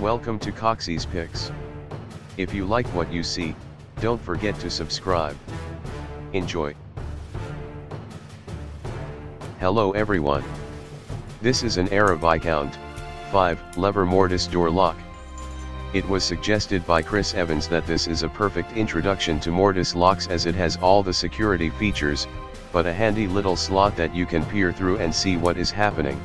Welcome to Coxie's Picks. If you like what you see, don't forget to subscribe. Enjoy. Hello everyone. This is an ERA Viscount 5-lever Mortice door lock. It was suggested by Chris Evans that this is a perfect introduction to Mortice locks as it has all the security features, but a handy little slot that you can peer through and see what is happening.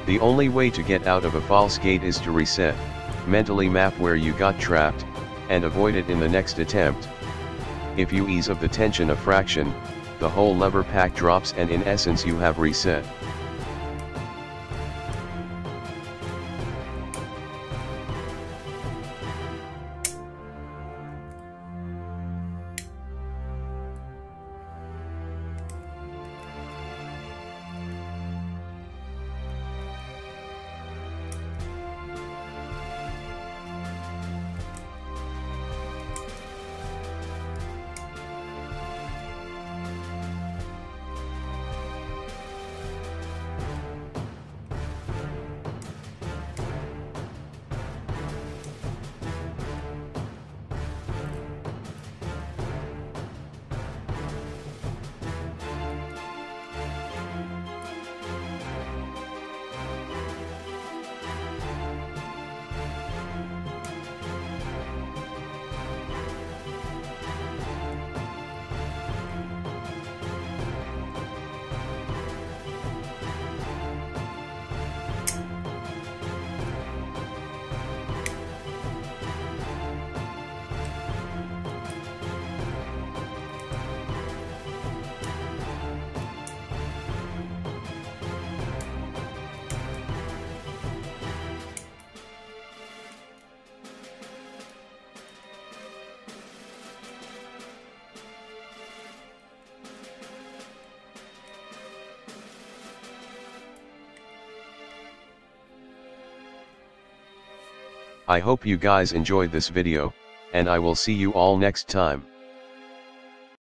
The only way to get out of a false gate is to reset, mentally map where you got trapped, and avoid it in the next attempt. If you ease of the tension a fraction, the whole lever pack drops and in essence you have reset. I hope you guys enjoyed this video, and I will see you all next time.